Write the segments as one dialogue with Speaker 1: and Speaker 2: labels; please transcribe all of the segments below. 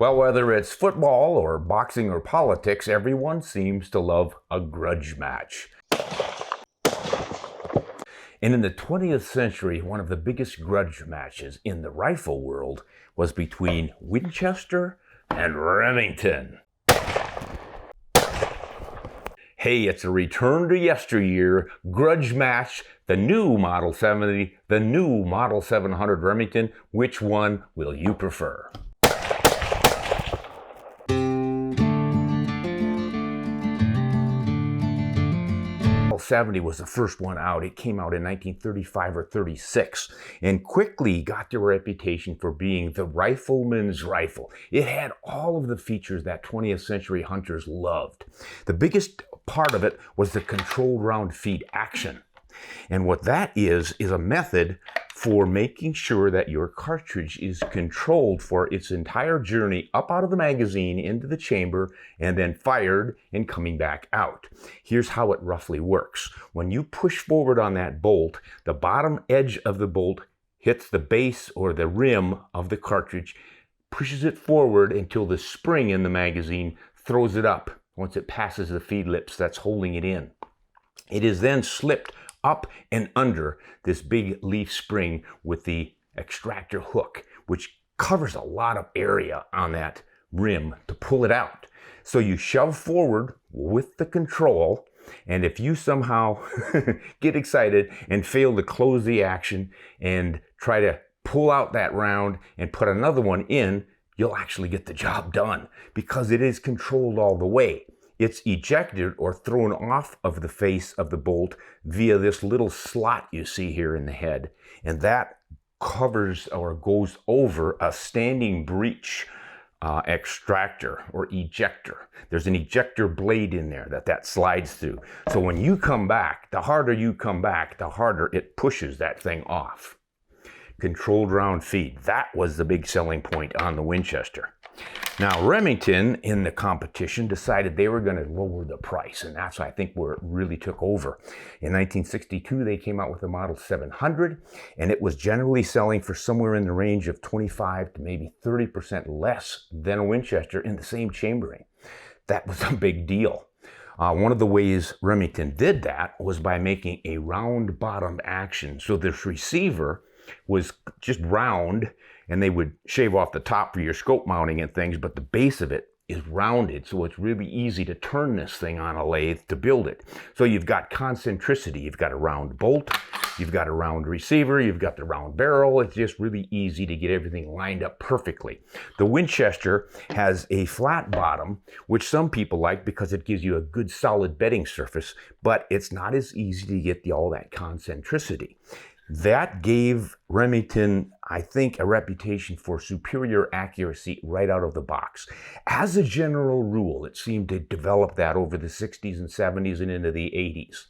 Speaker 1: Well, whether it's football or boxing or politics, everyone seems to love a grudge match. And in the 20th century, one of the biggest grudge matches in the rifle world was between Winchester and Remington. Hey, it's a return to yesteryear grudge match, the new Model 70, the new Model 700 Remington. Which one will you prefer? M70 was the first one out. It came out in 1935 or 36 and quickly got the reputation for being the rifleman's rifle. It had all of the features that 20th century hunters loved. The biggest part of it was the controlled round feed action. And what that is a method for making sure that your cartridge is controlled for its entire journey up out of the magazine into the chamber and then fired and coming back out. Here's how it roughly works. When you push forward on that bolt, the bottom edge of the bolt hits the base or the rim of the cartridge, pushes it forward until the spring in the magazine throws it up. Once it passes the feed lips that's holding it in, it is then slipped up and under this big leaf spring with the extractor hook, which covers a lot of area on that rim to pull it out. So you shove forward with the control, and if you somehow get excited and fail to close the action and try to pull out that round and put another one in, you'll actually get the job done because it is controlled all the way. It's ejected or thrown off of the face of the bolt via this little slot you see here in the head. And that covers or goes over a standing breech extractor or ejector. There's an ejector blade in there that slides through. So when you come back, the harder you come back, the harder it pushes that thing off. Controlled round feed. That was the big selling point on the Winchester. Now, Remington in the competition decided they were going to lower the price, and that's, I think, where it really took over. In 1962, they came out with the Model 700, and it was generally selling for somewhere in the range of 25 to maybe 30% less than a Winchester in the same chambering. That was a big deal. One of the ways Remington did that was by making a round bottom action. So this receiver was just round, and they would shave off the top for your scope mounting and things, but the base of it is rounded, so it's really easy to turn this thing on a lathe to build it. So you've got concentricity. You've got a round bolt, you've got a round receiver, you've got the round barrel. It's just really easy to get everything lined up perfectly. The Winchester has a flat bottom, which some people like because it gives you a good solid bedding surface, but it's not as easy to get all that concentricity. That gave Remington, I think, a reputation for superior accuracy right out of the box. As a general rule, it seemed to develop that over the 60s and 70s and into the 80s.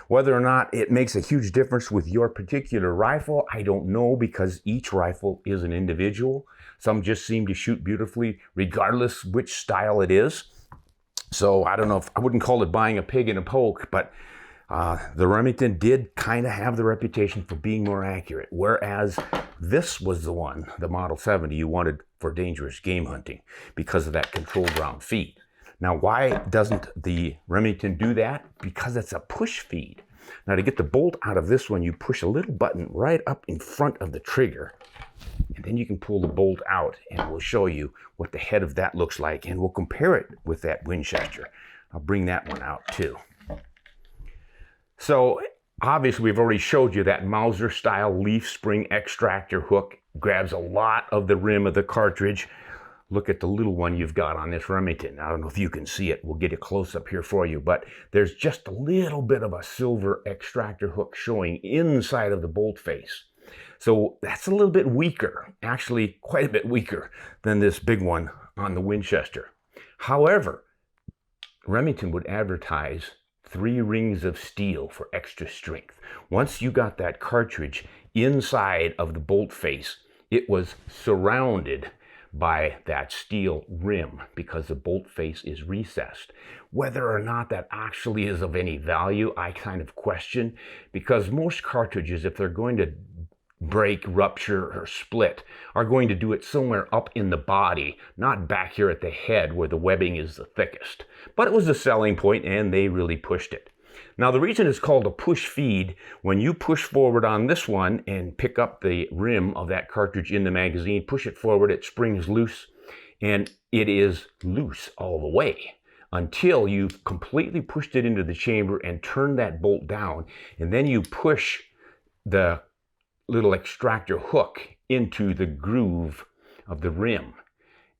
Speaker 1: Whether or not it makes a huge difference with your particular rifle, I don't know, because each rifle is an individual. Some just seem to shoot beautifully regardless which style it is. So I don't know, I wouldn't call it buying a pig in a poke, but the Remington did kind of have the reputation for being more accurate, whereas this was the one, the Model 70, you wanted for dangerous game hunting because of that controlled round feed. Now, why doesn't the Remington do that? Because it's a push feed. Now, to get the bolt out of this one, you push a little button right up in front of the trigger, and then you can pull the bolt out, and we'll show you what the head of that looks like, and we'll compare it with that Winchester. I'll bring that one out too. So obviously we've already showed you that Mauser style leaf spring extractor hook grabs a lot of the rim of the cartridge. Look at the little one you've got on this Remington. I don't know if you can see it. We'll get a close up here for you, but there's just a little bit of a silver extractor hook showing inside of the bolt face. So that's a little bit weaker, actually quite a bit weaker than this big one on the Winchester. However, Remington would advertise 3 rings of steel for extra strength. Once you got that cartridge inside of the bolt face, it was surrounded by that steel rim because the bolt face is recessed. Whether or not that actually is of any value, I kind of question, because most cartridges, if they're going to break, rupture, or split are going to do it somewhere up in the body, not back here at the head where the webbing is the thickest. But it was a selling point, and they really pushed it. Now, the reason it's called a push feed, when you push forward on this one and pick up the rim of that cartridge in the magazine, push it forward, it springs loose, and it is loose all the way until you've completely pushed it into the chamber and turned that bolt down, and then you push the little extractor hook into the groove of the rim,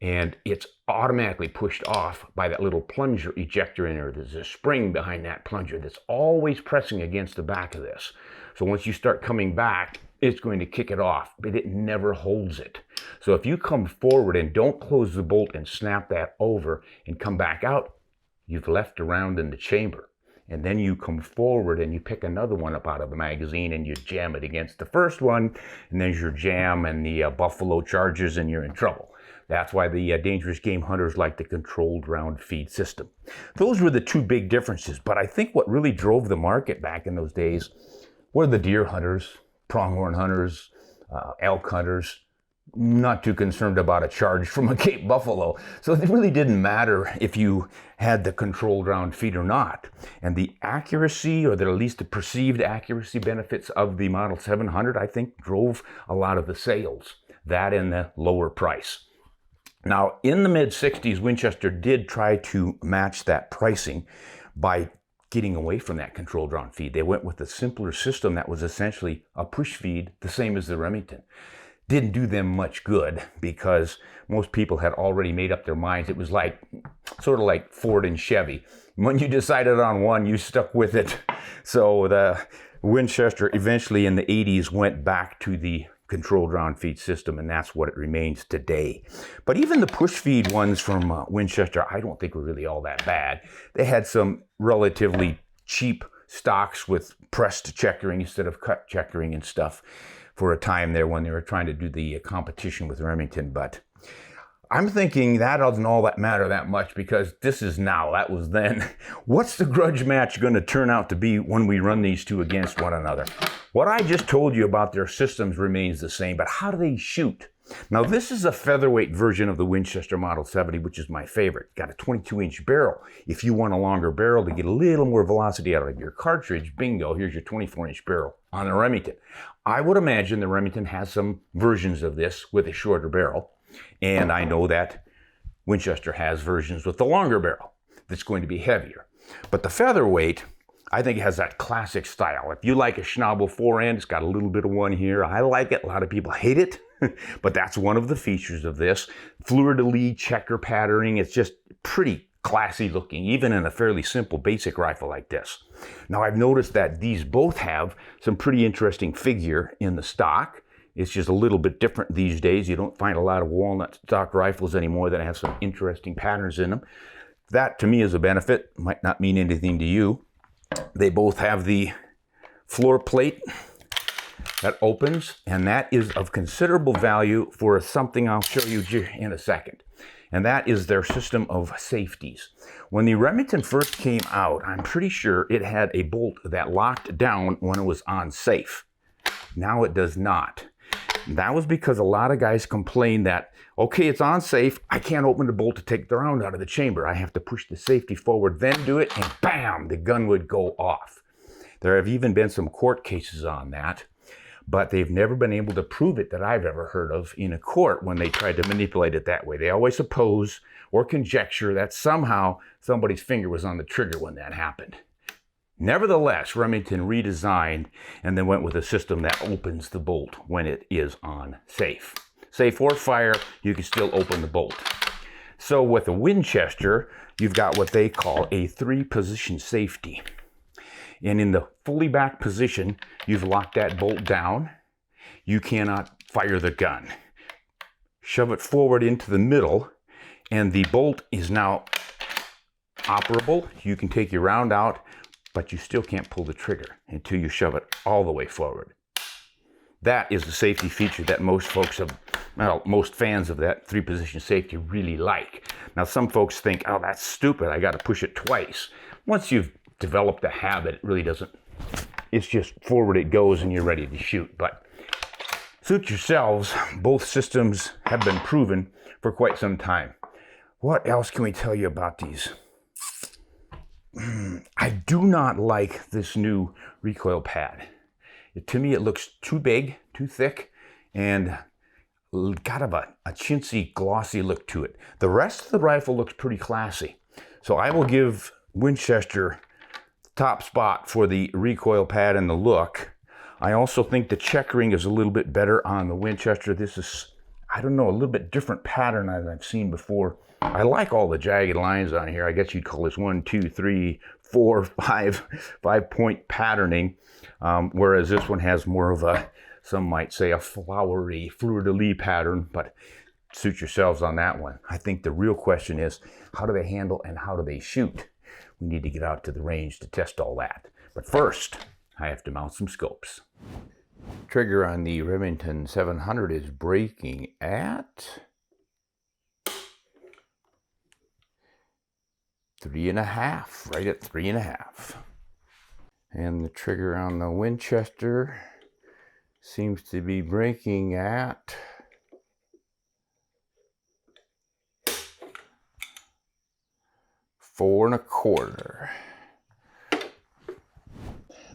Speaker 1: and it's automatically pushed off by that little plunger ejector in there. There's a spring behind that plunger that's always pressing against the back of this. So once you start coming back, it's going to kick it off, but it never holds it. So if you come forward and don't close the bolt and snap that over and come back out, you've left a round in the chamber. And then you come forward and you pick another one up out of the magazine and you jam it against the first one, and there's your jam and the buffalo charges, and you're in trouble. That's why the dangerous game hunters like the controlled round feed system. Those were the two big differences, but I think what really drove the market back in those days were the deer hunters, pronghorn hunters, elk hunters, not too concerned about a charge from a Cape buffalo. So it really didn't matter if you had the controlled round feed or not. And the accuracy, or at least the perceived accuracy benefits of the Model 700, I think drove a lot of the sales. That and the lower price. Now, in the mid-60s, Winchester did try to match that pricing by getting away from that controlled round feed. They went with a simpler system that was essentially a push feed, the same as the Remington. Didn't do them much good because most people had already made up their minds. It was like, sort of like Ford and Chevy. When you decided on one, you stuck with it. So the Winchester eventually in the 80s went back to the controlled round feed system, and that's what it remains today. But even the push feed ones from Winchester, I don't think were really all that bad. They had some relatively cheap stocks with pressed checkering instead of cut checkering and stuff for a time there when they were trying to do the competition with Remington. But I'm thinking that doesn't all that matter that much, because this is now, that was then. What's the Grudge match going to turn out to be when we run these two against one another? What I just told you about their systems remains the same, but how do they shoot? Now, this is a featherweight version of the Winchester Model 70, which is my favorite. Got a 22-inch barrel. If you want a longer barrel to get a little more velocity out of your cartridge, bingo, here's your 24-inch barrel on the Remington. I would imagine the Remington has some versions of this with a shorter barrel, and I know that Winchester has versions with the longer barrel that's going to be heavier. But the featherweight, I think it has that classic style. If you like a Schnabel forend, it's got a little bit of one here. I like it. A lot of people hate it, but that's one of the features of this. Fleur-de-lis checker patterning. It's just pretty classy looking, even in a fairly simple basic rifle like this. Now, I've noticed that these both have some pretty interesting figure in the stock. It's just a little bit different these days. You don't find a lot of walnut stock rifles anymore that have some interesting patterns in them. That, to me, is a benefit. Might not mean anything to you. They both have the floor plate that opens, and that is of considerable value for something I'll show you in a second. And that is their system of safeties. When the Remington first came out, I'm pretty sure it had a bolt that locked down when it was on safe. Now it does not. That was because a lot of guys complained that, okay, it's on safe, I can't open the bolt to take the round out of the chamber. I have to push the safety forward, then do it, and bam, the gun would go off. There have even been some court cases on that, but they've never been able to prove it that I've ever heard of in a court when they tried to manipulate it that way. They always suppose or conjecture that somehow somebody's finger was on the trigger when that happened. Nevertheless, Remington redesigned and then went with a system that opens the bolt when it is on safe. Safe or fire, you can still open the bolt. So with a Winchester, you've got what they call a 3-position safety. And in the fully back position, you've locked that bolt down. You cannot fire the gun. Shove it forward into the middle, and the bolt is now operable. You can take your round out, but you still can't pull the trigger until you shove it all the way forward. That is the safety feature that most fans of that 3-position safety really like. Now, some folks think, oh, that's stupid, I got to push it twice. Once you've developed a habit, it really doesn't. It's just forward it goes and you're ready to shoot. But Suit yourselves, both systems have been proven for quite some time. What else can we tell you about these? I do not like this new recoil pad. To me, it looks too big, too thick, and kind of a chintzy, glossy look to it. The rest of the rifle looks pretty classy. So I will give Winchester top spot for the recoil pad and the look. I also think the checkering is a little bit better on the Winchester. This is, I don't know, a little bit different pattern than I've seen before. I like all the jagged lines on here. I guess you'd call this 1, 2, 3, 4, 5-point patterning, whereas this one has more of a, some might say, a flowery fleur-de-lis pattern, but suit yourselves on that one. I think the real question is, how do they handle and how do they shoot? We need to get out to the range to test all that. But first, I have to mount some scopes. Trigger on the Remington 700 is breaking at 3.5, right at 3.5. And the trigger on the Winchester seems to be breaking at 4.25.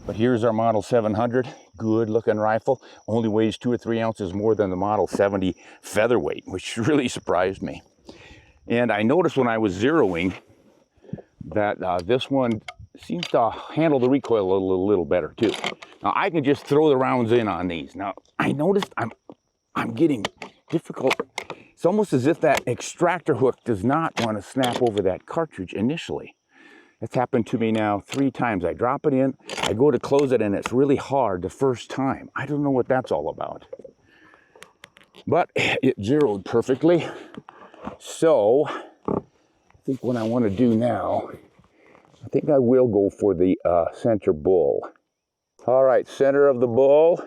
Speaker 1: But here's our Model 700, good looking rifle. Only weighs 2 or 3 ounces more than the Model 70 featherweight, which really surprised me. And I noticed when I was zeroing that this one seems to handle the recoil a little better too. Now I can just throw the rounds in on these. Now I noticed I'm getting difficult. It's almost as if that extractor hook does not want to snap over that cartridge initially. It's happened to me now 3 times. I drop it in, I go to close it, and it's really hard the first time. I don't know what that's all about. But it zeroed perfectly. So I think what I want to do now, I think I will go for the center bull. All right, center of the bull.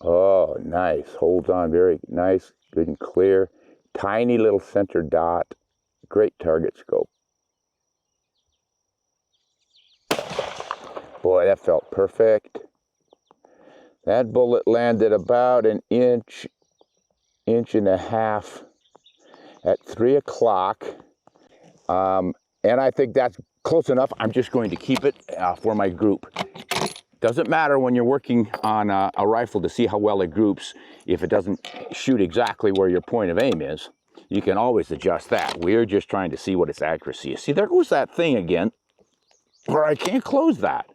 Speaker 1: Oh, nice. Holds on very nice, good and clear. Tiny little center dot. Great target scope. Boy, that felt perfect. That bullet landed about an inch and a half at 3 o'clock. And I think that's close enough. I'm just going to keep it for my group. Doesn't matter when you're working on a rifle to see how well it groups. If it doesn't shoot exactly where your point of aim is, you can always adjust that. We're just trying to see what its accuracy is. See, there goes that thing again, where I can't close that.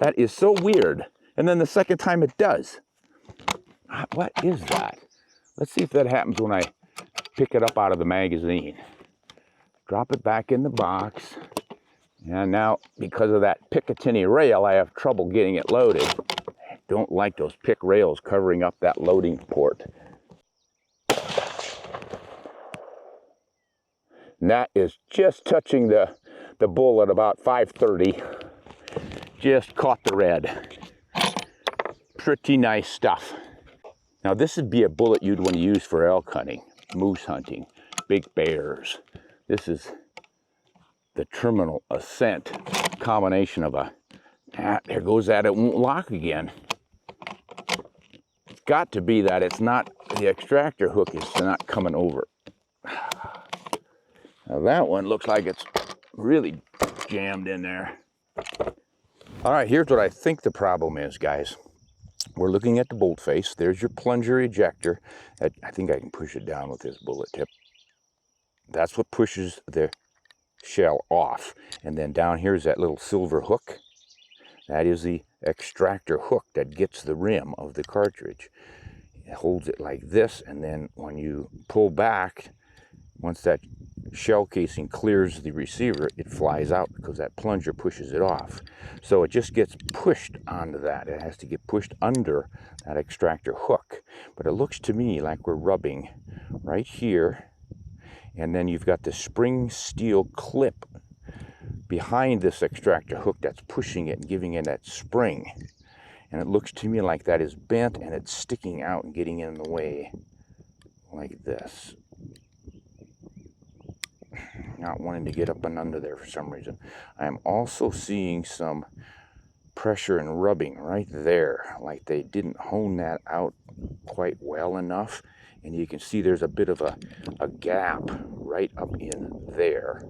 Speaker 1: That is so weird. And then the second time it does. What is that? Let's see if that happens when I pick it up out of the magazine. Drop it back in the box. And now, because of that Picatinny rail, I have trouble getting it loaded. I don't like those pick rails covering up that loading port. And that is just touching the bull at about 5:30. Just caught the red. Pretty nice stuff. Now this would be a bullet you'd want to use for elk hunting, moose hunting, big bears. This is the terminal ascent combination of a, there goes that, it won't lock again. It's got to be that it's not, the extractor hook is not coming over. Now that one looks like it's really jammed in there. All right, here's what I think the problem is, guys. We're looking at the bolt face. There's your plunger ejector. I think I can push it down with this bullet tip. That's what pushes the shell off. And then down here is that little silver hook. That is the extractor hook that gets the rim of the cartridge. It holds it like this, and then when you pull back, once that shell casing clears the receiver, it flies out because that plunger pushes it off. So it just gets pushed onto that. It has to get pushed under that extractor hook. But it looks to me like we're rubbing right here, and then you've got the spring steel clip behind this extractor hook that's pushing it and giving it that spring. And it looks to me like that is bent and it's sticking out and getting in the way like this. Not wanting to get up and under there for some reason. I'm also seeing some pressure and rubbing right there, like they didn't hone that out quite well enough. And you can see there's a bit of a gap right up in there.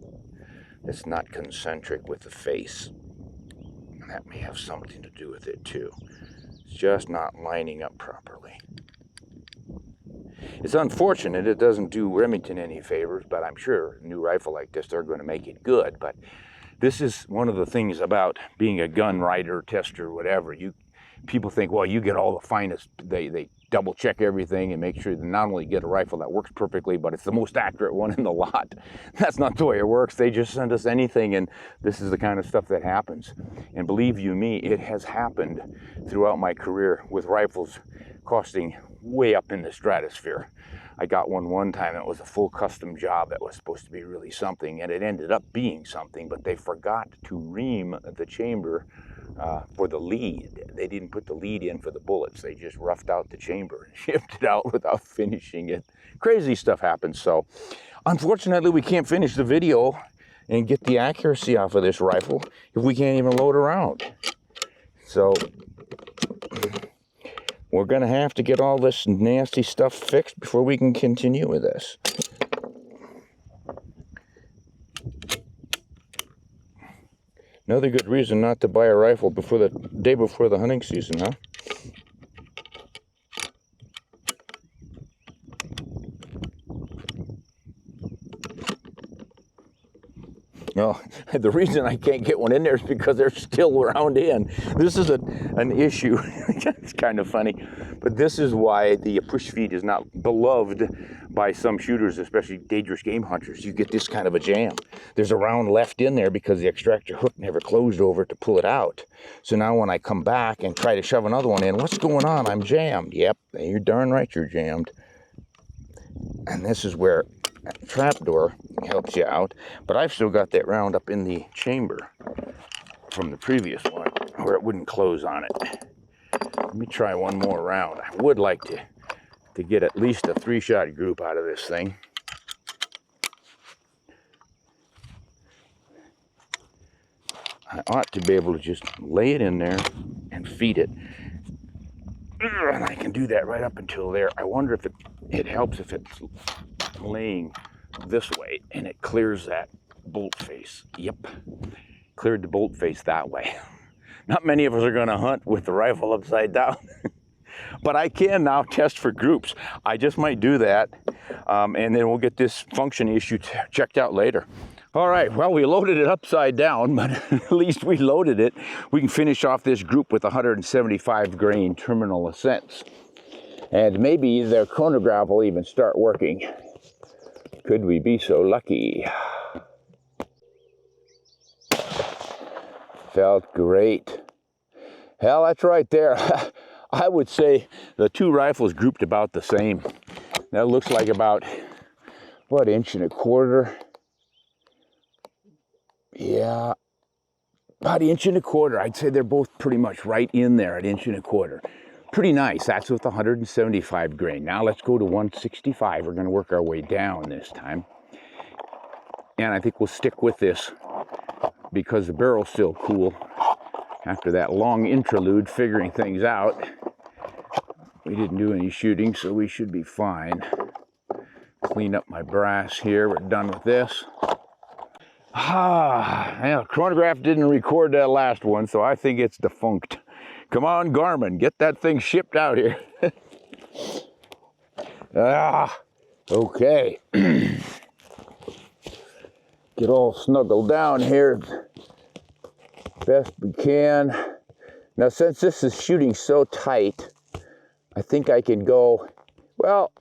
Speaker 1: It's not concentric with the face. That may have something to do with it too. It's just not lining up properly. It's unfortunate it doesn't do Remington any favors, but I'm sure a new rifle like this, they're going to make it good. But this is one of the things about being a gun writer, tester, whatever. People think, well, you get all the finest. They double check everything and make sure that not only get a rifle that works perfectly, but it's the most accurate one in the lot. That's not the way it works. They just send us anything, and this is the kind of stuff that happens. And believe you me, it has happened throughout my career with rifles costing way up in the stratosphere. I got one time that was a full custom job that was supposed to be really something, and it ended up being something, but they forgot to ream the chamber for the lead. They didn't put the lead in for the bullets. They just roughed out the chamber and shipped it out without finishing it. Crazy stuff happens. So unfortunately, we can't finish the video and get the accuracy off of this rifle if we can't even load around. So we're gonna have to get all this nasty stuff fixed before we can continue with this. Another good reason not to buy a rifle before the day before the hunting season, huh? No, the reason I can't get one in there is because they're still round in. This is an issue. It's kind of funny, but this is why the push feed is not beloved by some shooters, especially dangerous game hunters. You get this kind of a jam. There's a round left in there because the extractor hook never closed over to pull it out. So now when I come back and try to shove another one in, what's going on? I'm jammed. Yep, you're darn right you're jammed. And this is where that trapdoor helps you out, but I've still got that round up in the chamber from the previous one where it wouldn't close on it. Let me try one more round. I would like to get at least a 3-shot group out of this thing. I ought to be able to just lay it in there and feed it. And I can do that right up until there. I wonder if it helps if it's laying this way and it clears that bolt face. Yep, cleared the bolt face that way. Not many of us are going to hunt with the rifle upside down. But I can now test for groups. I just might do that, and then we'll get this function issue checked out later. All right, well, we loaded it upside down, but at least we loaded it. We can finish off this group with 175 grain terminal ascents. And maybe their chronograph will even start working. Could we be so lucky? Felt great. Hell, that's right there. I would say the two rifles grouped about the same. That looks like about, what, 1.25 inches? Yeah, about 1.25 inches. I'd say they're both pretty much right in there at 1.25 inches. Pretty nice. That's with 175 grain. Now let's go to 165. We're going to work our way down this time. And I think we'll stick with this because the barrel's still cool. After that long interlude figuring things out, we didn't do any shooting, so we should be fine. Clean up my brass here. We're done with this. Yeah, chronograph didn't record that last one, so I think it's defunct. Come on, Garmin, get that thing shipped out here. Okay. Get all snuggled down here best we can. Now, since this is shooting so tight, I think I can go, well,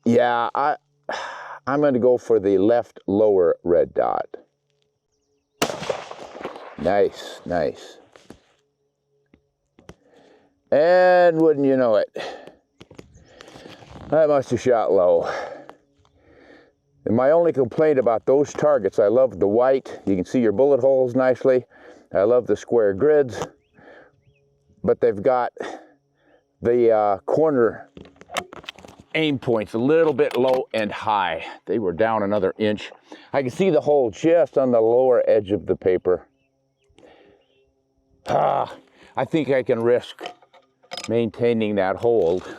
Speaker 1: yeah, I'm going to go for the left lower red dot. Nice, nice. And wouldn't you know it, I must have shot low. And my only complaint about those targets, I love the white. You can see your bullet holes nicely. I love the square grids. But they've got the corner aim points a little bit low and high. They were down another inch. I can see the hole just on the lower edge of the paper. I think I can risk maintaining that hold.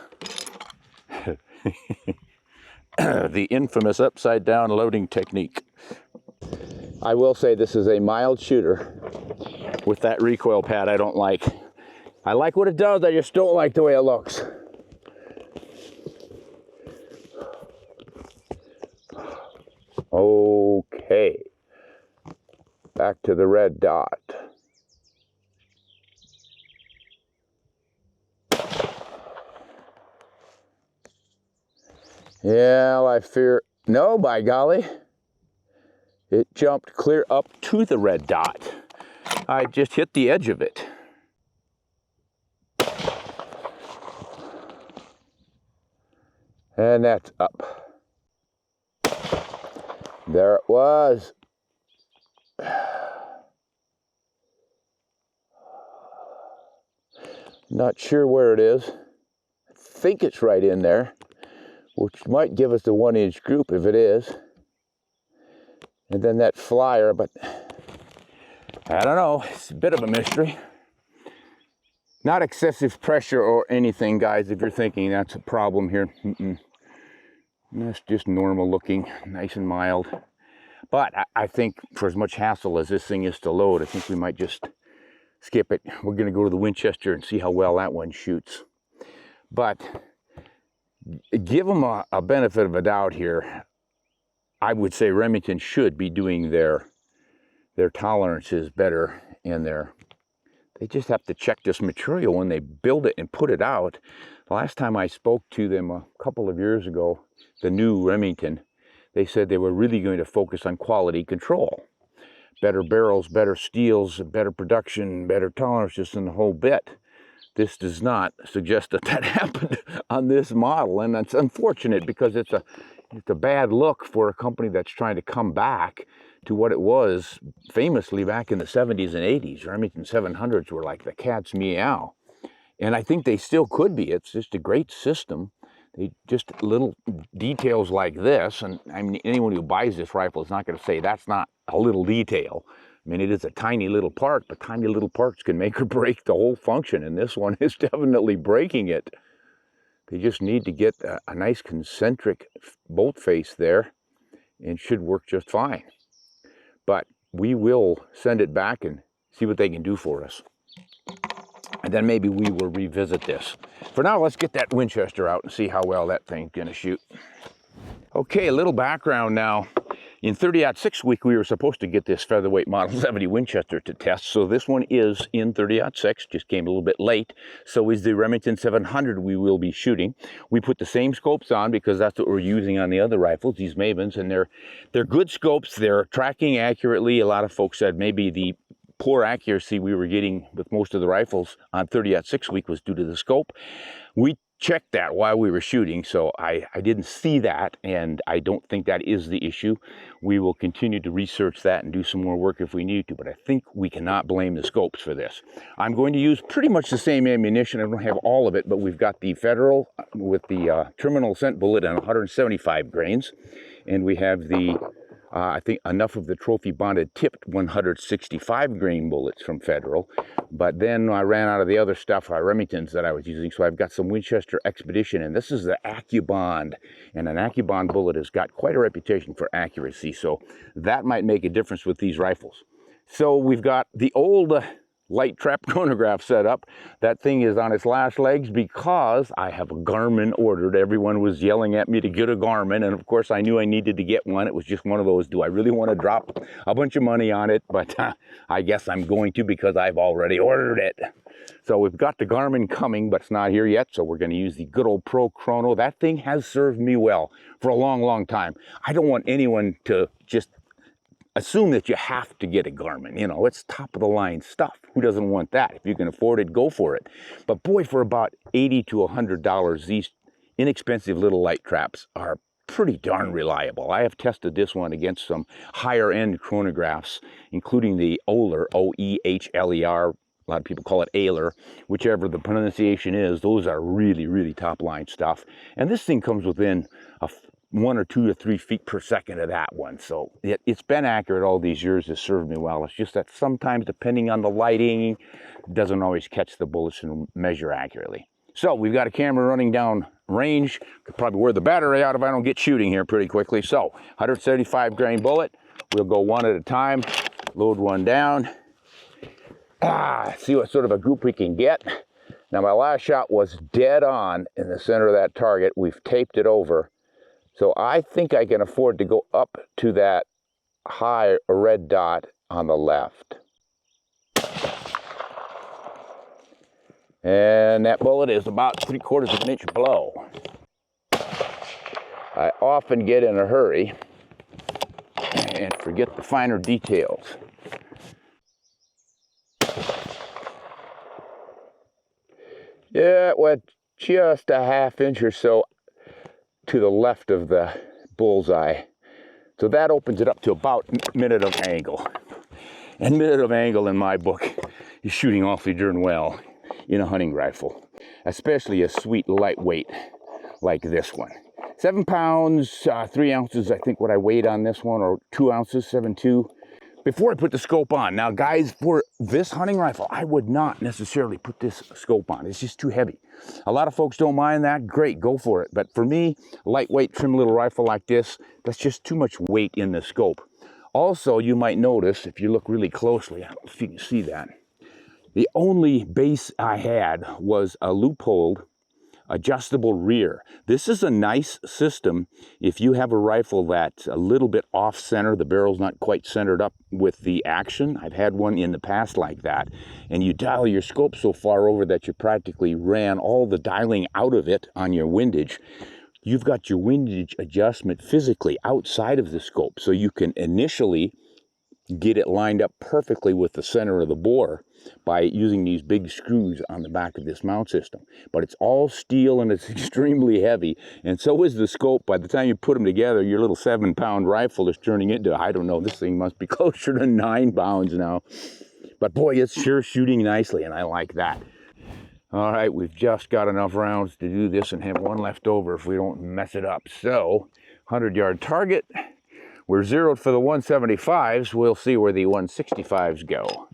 Speaker 1: The infamous upside down loading technique. I will say this is a mild shooter with that recoil pad I don't like. I like what it does, I just don't like the way it looks. Okay, back to the red dot. Yeah, I fear, no, by golly, it jumped clear up to the red dot. I just hit the edge of it. And that's up. There it was. Not sure where it is. I think it's right in there, which might give us the 1-inch group if it is. And then that flyer, but I don't know, it's a bit of a mystery. Not excessive pressure or anything, guys, if you're thinking that's a problem here. That's just normal looking, nice and mild. But I think for as much hassle as this thing is to load, I think we might just skip it. We're gonna go to the Winchester and see how well that one shoots. But give them a benefit of a doubt here. I would say Remington should be doing their tolerances better in there. They just have to check this material when they build it and put it out. The last time I spoke to them a couple of years ago, the new Remington, they said they were really going to focus on quality control. Better barrels, better steels, better production, better tolerances, and the whole bit. This does not suggest that that happened on this model, and that's unfortunate because it's a bad look for a company that's trying to come back to what it was famously back in the 70s and 80s. Remington 700s were like the cat's meow. And I think they still could be. It's just a great system. They just little details like this, and I mean, anyone who buys this rifle is not going to say that's not a little detail. I mean, it is a tiny little part, but tiny little parts can make or break the whole function, and this one is definitely breaking it. They just need to get a nice concentric bolt face there, and it should work just fine. But we will send it back and see what they can do for us. And then maybe we will revisit this. For now, let's get that Winchester out and see how well that thing's gonna shoot. Okay, a little background now. In 30-06 week, we were supposed to get this featherweight Model 70 Winchester to test. So this one is in 30-06, just came a little bit late. So is the Remington 700 we will be shooting. We put the same scopes on because that's what we're using on the other rifles, these Mavens, and they're good scopes. They're tracking accurately. A lot of folks said maybe the poor accuracy we were getting with most of the rifles on 30-06 week was due to the scope. We checked that while we were shooting, so I didn't see that, and I don't think that is the issue. We will continue to research that and do some more work if we need to, but I think we cannot blame the scopes for this. I'm going to use pretty much the same ammunition. I don't have all of it, but we've got the Federal with the terminal scent bullet and 175 grains, and we have the I think enough of the trophy bonded tipped 165 grain bullets from Federal, but then I ran out of the other stuff, Remingtons that I was using, so I've got some Winchester Expedition, and this is the AccuBond, and an AccuBond bullet has got quite a reputation for accuracy, so that might make a difference with these rifles. So we've got the old light trap chronograph set up. That thing is on its last legs because I have a Garmin ordered. Everyone was yelling at me to get a Garmin, and of course I knew I needed to get one. It was just one of those, do I really want to drop a bunch of money on it? But I guess I'm going to because I've already ordered it. So we've got the Garmin coming, but it's not here yet, so we're going to use the good old Pro Chrono. That thing has served me well for a long, long time. I don't want anyone to just assume that you have to get a Garmin. You know, it's top of the line stuff. Who doesn't want that? If you can afford it, go for it. But boy, for about $80 to $100, these inexpensive little light traps are pretty darn reliable. I have tested this one against some higher end chronographs, including the Oehler, O-E-H-L-E-R. A lot of people call it Oehler, whichever the pronunciation is. Those are really, really top line stuff. And this thing comes within 1 or 2 or 3 feet per second of that one. So it's been accurate all these years. Has served me well. It's just that sometimes, depending on the lighting, it doesn't always catch the bullets and measure accurately. So we've got a camera running down range. Could probably wear the battery out if I don't get shooting here pretty quickly. So 175 grain bullet. We'll go one at a time. Load one down. See what sort of a group we can get. Now my last shot was dead on in the center of that target. We've taped it over. So I think I can afford to go up to that high red dot on the left. And that bullet is about 3/4 of an inch below. I often get in a hurry and forget the finer details. Yeah, it went just a ½ inch or so to the left of the bullseye. So that opens it up to about minute of angle. And minute of angle in my book is shooting awfully darn well in a hunting rifle, especially a sweet lightweight like this one. 7 pounds, 3 ounces, I think what I weighed on this one, or 2 ounces, 7.2. Before I put the scope on, now guys, for this hunting rifle, I would not necessarily put this scope on. It's just too heavy. A lot of folks don't mind that. Great, go for it. But for me, a lightweight, trim little rifle like this, that's just too much weight in the scope. Also, you might notice, if you look really closely, I don't know if you can see that, the only base I had was a loopholed adjustable rear. This is a nice system if you have a rifle that's a little bit off center, the barrel's not quite centered up with the action. I've had one in the past like that, and you dial your scope so far over that you practically ran all the dialing out of it on your windage. You've got your windage adjustment physically outside of the scope, so you can initially get it lined up perfectly with the center of the bore by using these big screws on the back of this mount system. But it's all steel and it's extremely heavy, and so is the scope. By the time you put them together, your little 7-pound rifle is turning into, I don't know, this thing must be closer to 9 pounds now. But boy, it's sure shooting nicely, and I like that. All right, we've just got enough rounds to do this and have one left over if we don't mess it up. So 100-yard target. We're zeroed for the 175s. We'll see where the 165s go.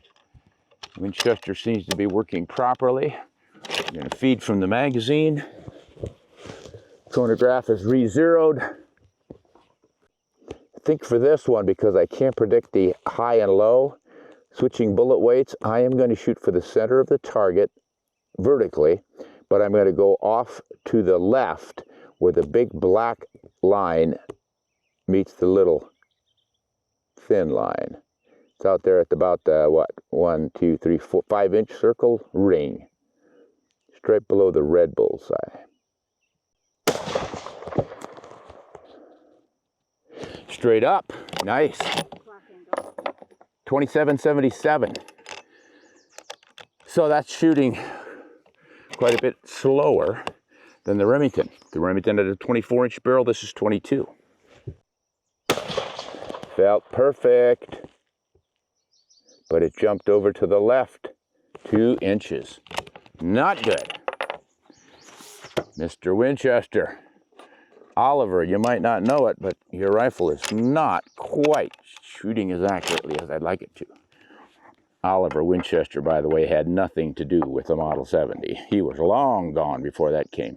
Speaker 1: Winchester seems to be working properly. I'm going to feed from the magazine. Chronograph is re-zeroed. I think for this one, because I can't predict the high and low, switching bullet weights, I am going to shoot for the center of the target vertically, but I'm going to go off to the left where the big black line meets the little thin line. It's out there at about what, 1, 2, 3, 4, 5-inch circle ring, straight below the red bullseye. Straight up, nice. 27.77. So that's shooting quite a bit slower than the Remington. The Remington had a 24-inch barrel. This is 22. Felt perfect, but it jumped over to the left 2 inches. Not good. Mr. Winchester. Oliver, you might not know it, but your rifle is not quite shooting as accurately as I'd like it to. Oliver Winchester, by the way, had nothing to do with the Model 70. He was long gone before that came.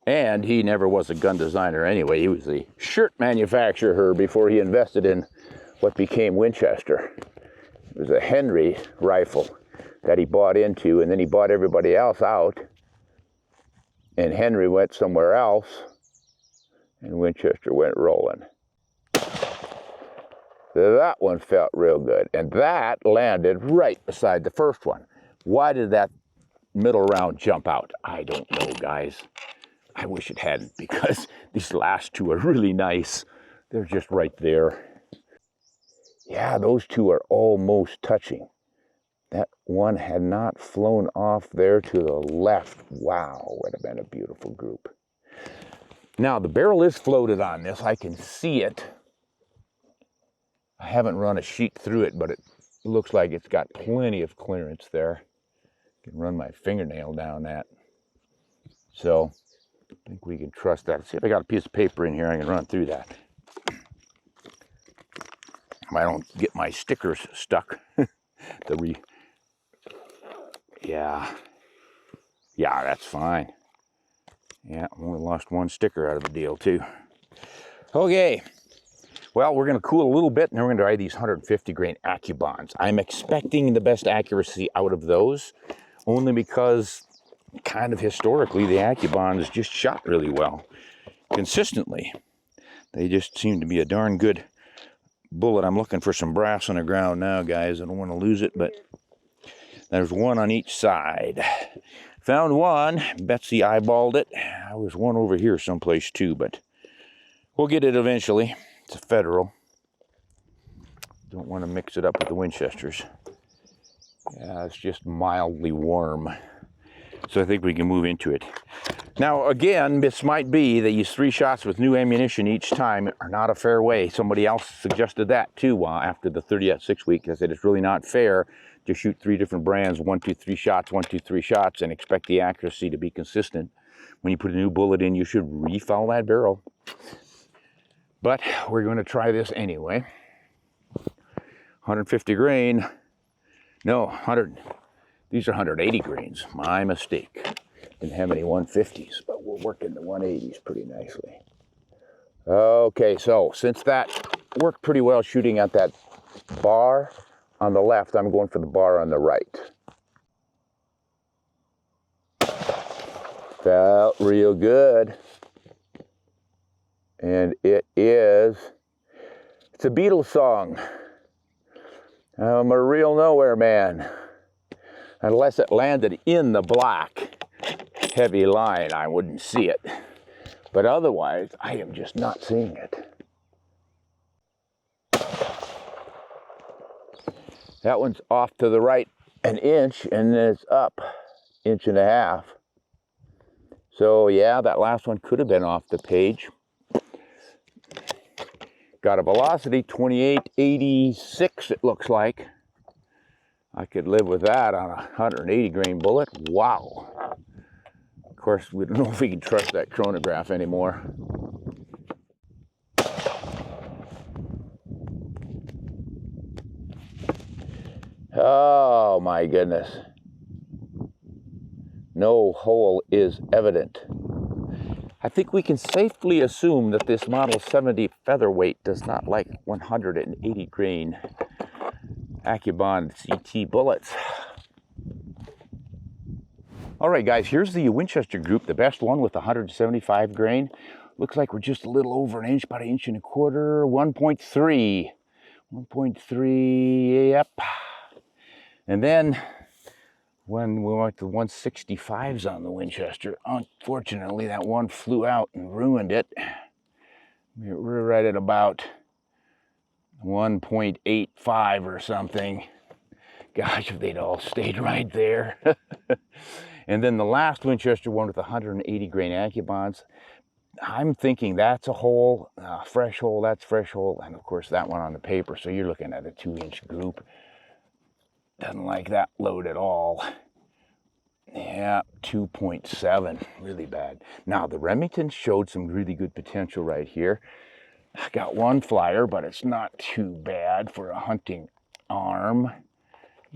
Speaker 1: And he never was a gun designer anyway. He was the shirt manufacturer before he invested in what became Winchester. It was a Henry rifle that he bought into, and then he bought everybody else out. And Henry went somewhere else, and Winchester went rolling. That one felt real good, and that landed right beside the first one. Why did that middle round jump out? I don't know, guys. I wish it hadn't, because these last two are really nice. They're just right there. Yeah, those two are almost touching. That one had not flown off there to the left. Wow, would have been a beautiful group. Now, the barrel is floated on this. I can see it. I haven't run a sheet through it, but it looks like it's got plenty of clearance there. I can run my fingernail down that. So I think we can trust that. Let's see if I got a piece of paper in here. I can run through that. I don't get my stickers stuck. Yeah, that's fine. Yeah, I only lost one sticker out of the deal too. Okay, well, we're gonna cool a little bit and then we're gonna try these 150 grain AccuBonds. I'm expecting the best accuracy out of those, only because kind of historically the AccuBonds just shot really well, consistently. They just seem to be a darn good bullet. I'm looking for some brass on the ground now, guys. I don't want to lose it, but there's one on each side. Found one. Betsy eyeballed it. There was one over here someplace too, but we'll get it eventually. It's a Federal. Don't want to mix it up with the Winchesters. Yeah, it's just mildly warm. So I think we can move into it. Now, again, this might be that these 3 shots with new ammunition each time are not a fair way. Somebody else suggested that too after the 30 at 6 week. I said it's really not fair to shoot 3 different brands, 1, 2, 3 shots, 1, 2, 3 shots, and expect the accuracy to be consistent. When you put a new bullet in, you should refoul that barrel. But we're going to try this anyway. 150 grain. No, 100. These are 180 grains. My mistake. Didn't have any 150s, but we're working the 180s pretty nicely. Okay, so since that worked pretty well shooting at that bar on the left, I'm going for the bar on the right. Felt real good. And it's a Beatles song. I'm a real nowhere man. Unless it landed in the black heavy line, I wouldn't see it. But otherwise, I am just not seeing it. That one's off to the right an inch, and then it's up 1.5 inches. So yeah, that last one could have been off the page. Got a velocity, 2886 it looks like. I could live with that on a 180 grain bullet. Wow. Of course, we don't know if we can trust that chronograph anymore. Oh my goodness. No hole is evident. I think we can safely assume that this Model 70 featherweight does not like 180 grain AccuBond CT bullets. All right, guys, here's the Winchester group, the best one with 175 grain. Looks like we're just a little over an inch, about 1.25 inches, 1.3. 1.3, yep. And then when we went to 165s on the Winchester, unfortunately that one flew out and ruined it. We're right at about 1.85 or something. Gosh, if they'd all stayed right there. And then the last Winchester one with 180 grain AccuBonds, I'm thinking that's a hole, fresh hole, that's fresh hole, and of course that one on the paper. So you're looking at a 2-inch group. Doesn't like that load at all. Yeah, 2.7, really bad. Now the Remington showed some really good potential right here. I got one flyer, but it's not too bad for a hunting arm.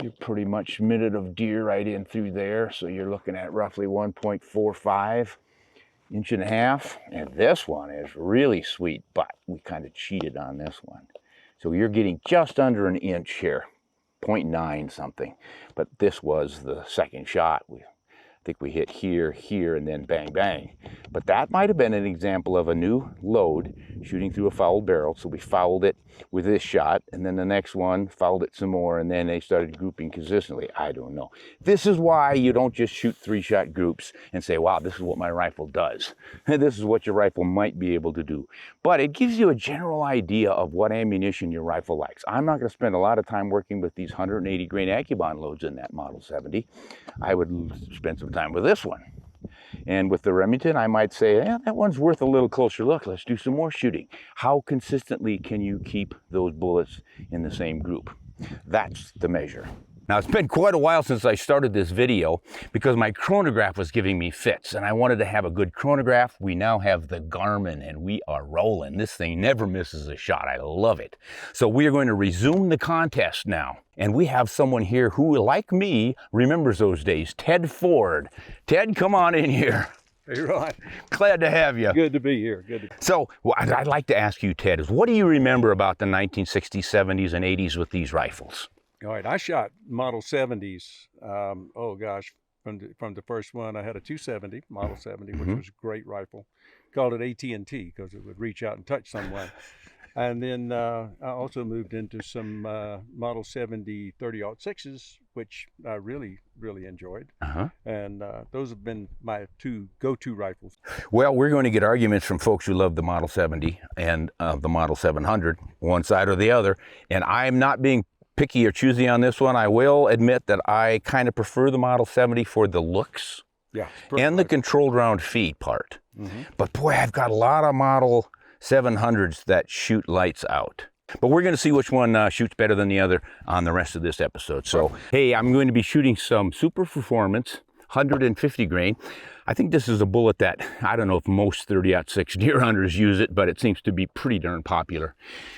Speaker 1: You're pretty much minute of deer right in through there, so you're looking at roughly 1.45 1.5 inches. And this one is really sweet, but we kind of cheated on this one. So you're getting just under an inch here, 0.9 something. But this was the second shot. I think we hit here, here, and then bang, bang. But that might have been an example of a new load shooting through a fouled barrel. So we fouled it with this shot, and then the next one fouled it some more, and then they started grouping consistently. I don't know. This is why you don't just shoot 3-shot groups and say, wow, this is what my rifle does. This is what your rifle might be able to do. But it gives you a general idea of what ammunition your rifle likes. I'm not going to spend a lot of time working with these 180 grain AccuBond loads in that Model 70. I would spend some time with this one. And with the Remington, I might say, yeah, that one's worth a little closer look. Let's do some more shooting. How consistently can you keep those bullets in the same group? That's the measure. Now, it's been quite a while since I started this video because my chronograph was giving me fits and I wanted to have a good chronograph. We now have the Garmin and we are rolling. This thing never misses a shot. I love it. So we are going to resume the contest now. And we have someone here who, like me, remembers those days. Ted Ford. Ted, come on in here.
Speaker 2: Hey, Ron.
Speaker 1: Glad to have you.
Speaker 2: Good to be here. Good to be.
Speaker 1: So what I'd like to ask you, Ted, is what do you remember about the 1960s, 70s, and 80s with these rifles?
Speaker 2: All right, I shot Model 70s. Oh gosh, from the first one, I had a 270 Model 70, which was a great rifle. Called it AT&T because it would reach out and touch someone. And then I also moved into some Model 70 30-06s, which I really enjoyed. And those have been my two go-to rifles.
Speaker 1: Well, we're going to get arguments from folks who love the Model 70 and the Model 700, one side or the other. And I'm not being picky or choosy on this one. I will admit that I kind of prefer the Model 70 for the looks and the controlled round feed part. But boy, I've got a lot of Model 700s that shoot lights out. But we're going to see which one shoots better than the other on the rest of this episode. So, hey, I'm going to be shooting some Super Performance 150 grain. I think this is a bullet that, I don't know if most 30-06 deer hunters use it, but it seems to be pretty darn popular.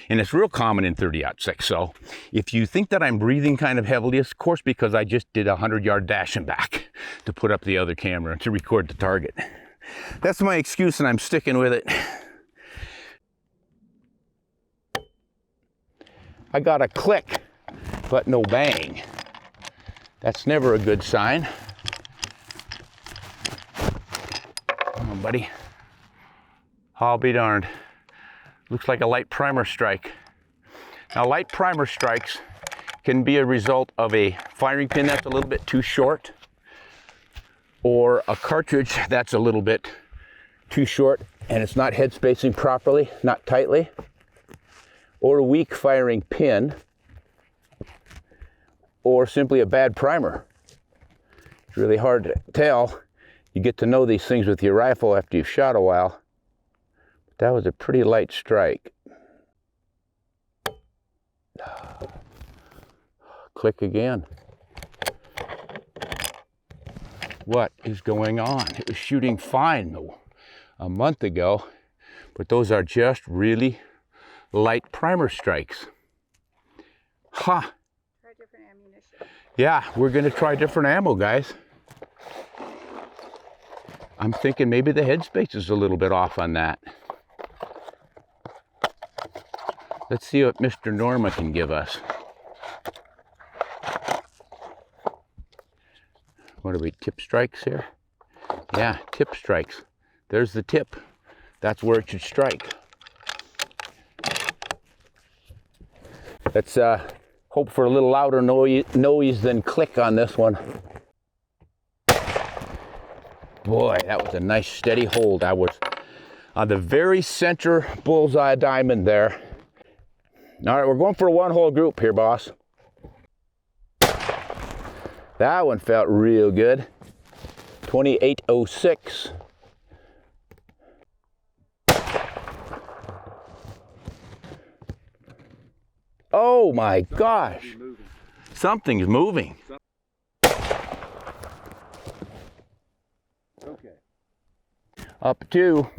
Speaker 1: And it's real common in 30-06. So if you think that I'm breathing kind of heavily, it's of course because I just did a 100-yard dash and back to put up the other camera to record the target. That's my excuse and I'm sticking with it. I got a click, but no bang. That's never a good sign. Come on, buddy. I'll be darned. Looks like a light primer strike. Now, light primer strikes can be a result of a firing pin that's a little bit too short, or a cartridge that's a little bit too short and it's not head spacing properly, not tightly, or a weak firing pin, or simply a bad primer. It's really hard to tell. You get to know these things with your rifle after you've shot a while. But that was a pretty light strike. Click again. What is going on? It was shooting fine though a month ago, but those are just really light primer strikes. Try
Speaker 3: different ammunition.
Speaker 1: Yeah, we're gonna try different ammo, guys. I'm thinking maybe the headspace is a little bit off on that. Let's see what Mr. Norma can give us. What are we, tip strikes here? Yeah, tip strikes. There's the tip. That's where it should strike. Let's hope for a little louder noise than click on this one. Boy, that was a nice steady hold. I was on the very center bullseye diamond there. All right, we're going for a one-hole group here, boss. That one felt real good. 2806. Oh my gosh. Something's moving.
Speaker 2: Okay.
Speaker 1: Up to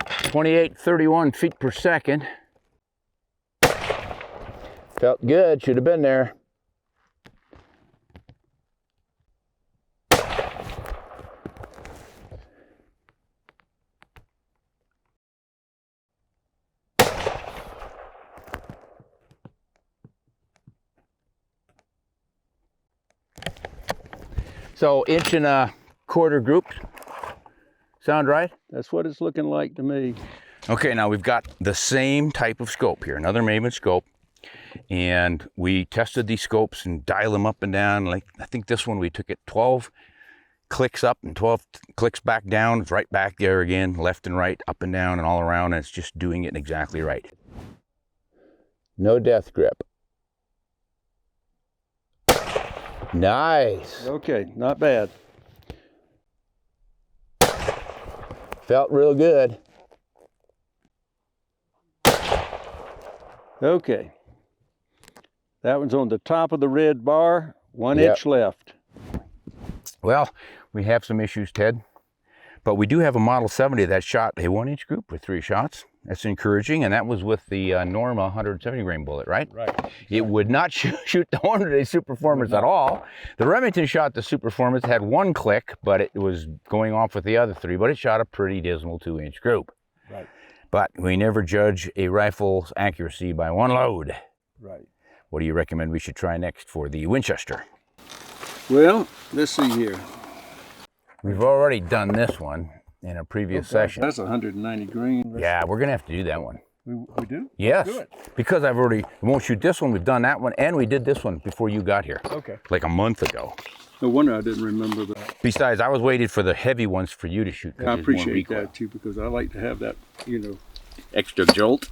Speaker 1: 2831 feet per second. Felt good, should have been there. So 1.25 inch group. Sound right?
Speaker 2: That's what it's looking like to me.
Speaker 1: Okay, now we've got the same type of scope here, another Maven scope. And we tested these scopes and dialed them up and down. Like, I think this one we took it 12 clicks up and 12 clicks back down. It's right back there again, left and right, up and down and all around, and it's just doing it exactly right. No death grip. Nice.
Speaker 2: Okay, not bad.
Speaker 1: Felt real good.
Speaker 2: Okay. That one's on the top of the red bar, 1
Speaker 1: Yep.
Speaker 2: inch left.
Speaker 1: Well, we have some issues, Ted, but we do have a Model 70 that shot a 1-inch group with 3 shots. That's encouraging, and that was with the Norma 170 grain bullet, right?
Speaker 2: Right.
Speaker 1: It would not shoot the Hornady Superformance at all. The Remington shot the Superformance, had 1 click, but it was going off with the other 3, but it shot a pretty dismal 2-inch group.
Speaker 2: Right.
Speaker 1: But we never judge a rifle's accuracy by 1 load.
Speaker 2: Right.
Speaker 1: What do you recommend we should try next for the Winchester?
Speaker 2: Well, let's see here.
Speaker 1: We've already done this one in a previous session.
Speaker 2: That's 190 grain.
Speaker 1: Yeah, we're gonna have to do that one.
Speaker 2: We do?
Speaker 1: Yes,
Speaker 2: Do it.
Speaker 1: because we won't shoot this one. We've done that one, and we did this one before you got here,
Speaker 2: Okay.
Speaker 1: like a month ago.
Speaker 2: No wonder I didn't remember that.
Speaker 1: Besides, I was waiting for the heavy ones for you to shoot. 'Cause
Speaker 2: I
Speaker 1: there's more
Speaker 2: appreciate
Speaker 1: recoil.
Speaker 2: that too, because I like to have that,
Speaker 1: Extra jolt.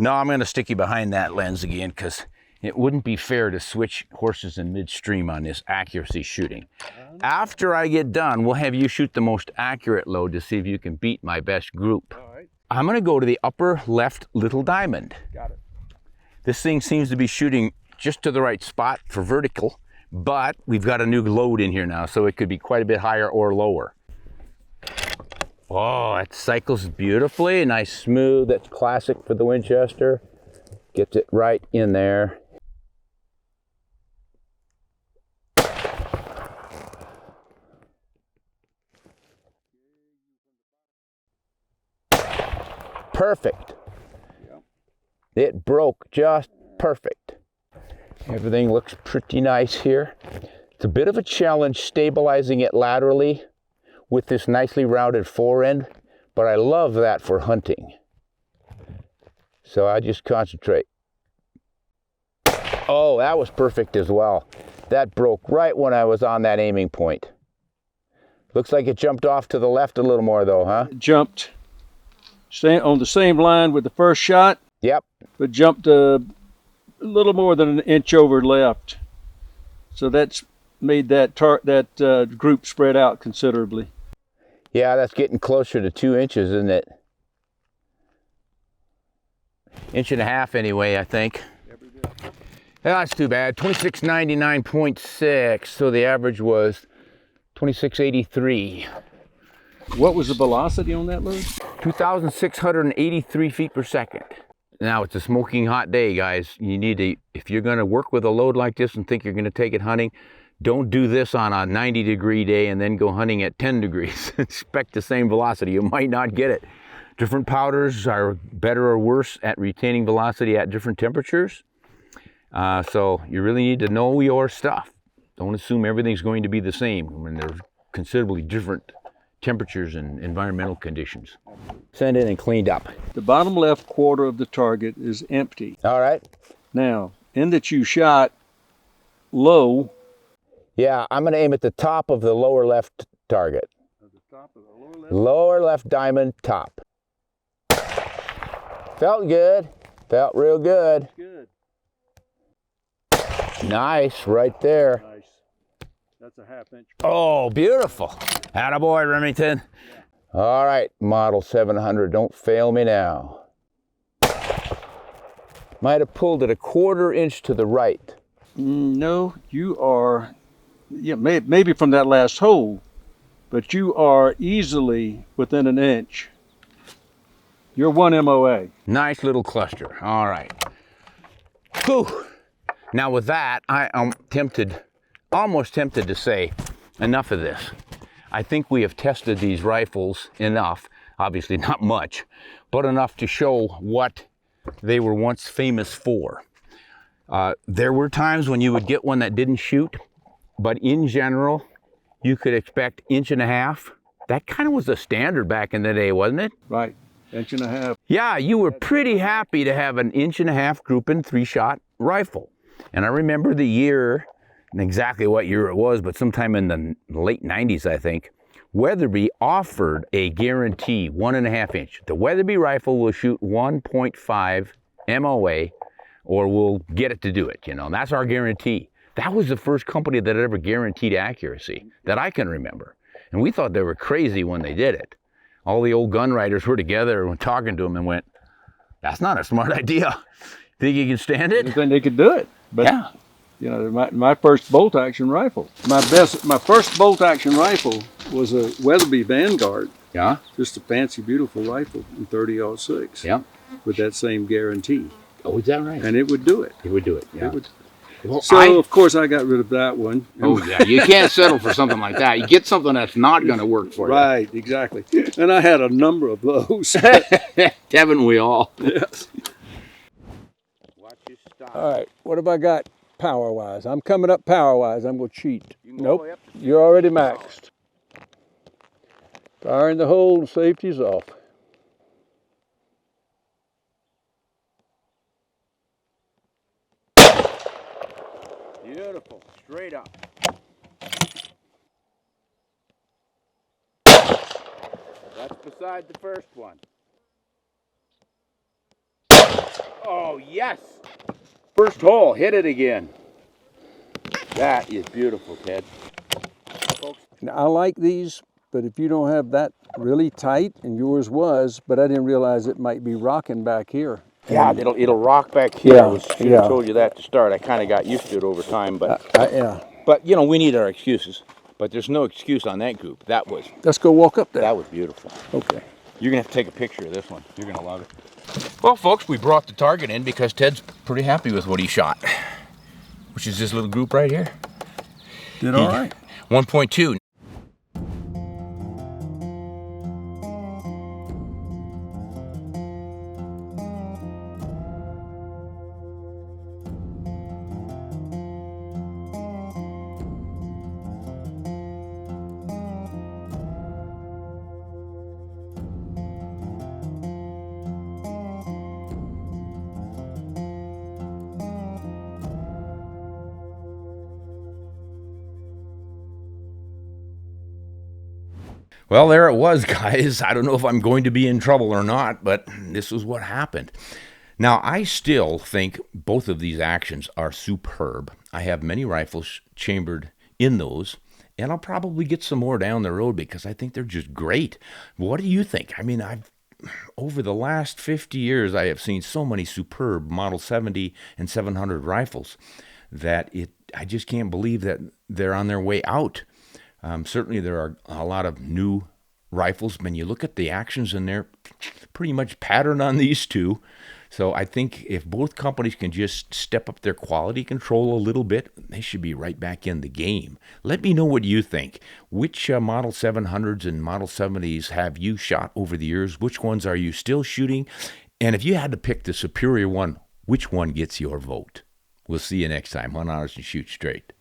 Speaker 1: No, I'm gonna stick you behind that lens again, because it wouldn't be fair to switch horses in midstream on this accuracy shooting. After I get done, we'll have you shoot the most accurate load to see if you can beat my best group.
Speaker 2: All right.
Speaker 1: I'm gonna go to the upper left little diamond.
Speaker 2: Got it.
Speaker 1: This thing seems to be shooting just to the right spot for vertical, but we've got a new load in here now, so it could be quite a bit higher or lower. Oh, it cycles beautifully, nice smooth, that's classic for the Winchester. Gets it right in there. Perfect.
Speaker 2: Yep.
Speaker 1: It broke just perfect. Everything looks pretty nice here. It's a bit of a challenge stabilizing it laterally with this nicely rounded forend, but I love that for hunting. So I just concentrate. Oh, that was perfect as well. That broke right when I was on that aiming point. Looks like it jumped off to the left a little more though, huh?
Speaker 2: Jumped on the same line with the first shot,
Speaker 1: Yep.
Speaker 2: but jumped a little more than an inch over left. So that's made that group spread out considerably.
Speaker 1: Yeah, that's getting closer to 2 inches, isn't it? 1.5 inches anyway, I think. That's too bad. 2699.6, so the average was 2683.
Speaker 2: What was the velocity on that load?
Speaker 1: 2,683 feet per second. Now, it's a smoking hot day, guys. You need to, if you're gonna work with a load like this and think you're gonna take it hunting, don't do this on a 90-degree day and then go hunting at 10 degrees. Expect the same velocity. You might not get it. Different powders are better or worse at retaining velocity at different temperatures. So you really need to know your stuff. Don't assume everything's going to be the same when there's considerably different temperatures and environmental conditions. Send in and cleaned up.
Speaker 2: The bottom left quarter of the target is empty.
Speaker 1: All right.
Speaker 2: Now, in that you shot low.
Speaker 1: Yeah, I'm gonna aim at the top of the lower left target.
Speaker 2: At the top of the lower left?
Speaker 1: Lower left diamond top. Felt good. Felt real good.
Speaker 2: Good.
Speaker 1: Nice, right there.
Speaker 2: Nice. That's a 1/2 inch.
Speaker 1: Oh, beautiful. Attaboy, Remington.
Speaker 2: Yeah.
Speaker 1: All right, Model 700, don't fail me now. Might have pulled it a 1/4 inch to the right.
Speaker 2: No, you are, maybe from that last hole, but you are easily within an inch. You're 1 MOA.
Speaker 1: Nice little cluster. All right. Whew. Now with that, I am almost tempted to say, enough of this. I think we have tested these rifles enough, obviously not much, but enough to show what they were once famous for. There were times when you would get one that didn't shoot, but in general, you could expect 1.5 inches. That kind of was the standard back in the day, wasn't it?
Speaker 2: Right, 1.5 inches.
Speaker 1: Yeah, you were pretty happy to have an 1.5 inch group and 3-shot rifle. And I remember the year, and exactly what year it was, but sometime in the late 90s, I think, Weatherby offered a guarantee 1.5 inch. The Weatherby rifle will shoot 1.5 MOA, or we'll get it to do it, and that's our guarantee. That was the first company that ever guaranteed accuracy that I can remember. And we thought they were crazy when they did it. All the old gun writers were together and talking to them and went, that's not a smart idea. Think you can stand it?
Speaker 2: You think they could do it? But
Speaker 1: Yeah.
Speaker 2: you know, my first bolt action rifle. My first bolt action rifle was a Weatherby Vanguard.
Speaker 1: Yeah.
Speaker 2: Just a fancy, beautiful rifle in 30-06.
Speaker 1: Yeah.
Speaker 2: With that same guarantee.
Speaker 1: Oh, is that right?
Speaker 2: And it would do it.
Speaker 1: It would do it. Yeah.
Speaker 2: It would.
Speaker 1: Well,
Speaker 2: So of course I got rid of that one.
Speaker 1: Oh yeah, you can't settle for something like that. You get something that's not going to work for you.
Speaker 2: Right, exactly. And I had a number of those.
Speaker 1: Haven't we all?
Speaker 2: Yes.
Speaker 1: Watch your style.
Speaker 2: All right, what have I got power-wise? I'm coming up power-wise. I'm going to cheat.
Speaker 1: You can go all the way
Speaker 2: Nope,
Speaker 1: up to
Speaker 2: you're already maxed. Fire in the hole, the safety's off.
Speaker 1: Beautiful, straight up. That's beside the first one. Oh, yes. First hole, hit it again. That is beautiful, Ted. Folks.
Speaker 2: Now, I like these, but if you don't have that really tight, and yours was, but I didn't realize it might be rocking back here.
Speaker 1: Yeah, it'll rock back here.
Speaker 2: Yeah,
Speaker 1: I should
Speaker 2: yeah.
Speaker 1: have told you that to start. I kind of got used to it over time, but
Speaker 2: Yeah.
Speaker 1: but you know, we need our excuses. But there's no excuse on that group.
Speaker 2: Let's go walk up there.
Speaker 1: That was beautiful.
Speaker 2: Okay.
Speaker 1: You're gonna have to take a picture of this one. You're gonna love it. Well, folks, we brought the target in because Ted's pretty happy with what he shot, which is this little group right here.
Speaker 2: Did all right.
Speaker 1: 1.2. Well, there it was, guys. I don't know if I'm going to be in trouble or not, but this is what happened. Now, I still think both of these actions are superb. I have many rifles chambered in those, and I'll probably get some more down the road because I think they're just great. What do you think? I mean, over the last 50 years, I have seen so many superb Model 70 and 700 rifles that I just can't believe that they're on their way out. Certainly there are a lot of new rifles. When you look at the actions in there, pretty much patterned on these two. So I think if both companies can just step up their quality control a little bit, they should be right back in the game. Let me know what you think. Which Model 700s and Model 70s have you shot over the years? Which ones are you still shooting? And if you had to pick the superior one, which one gets your vote? We'll see you next time on Honest and Shoot Straight.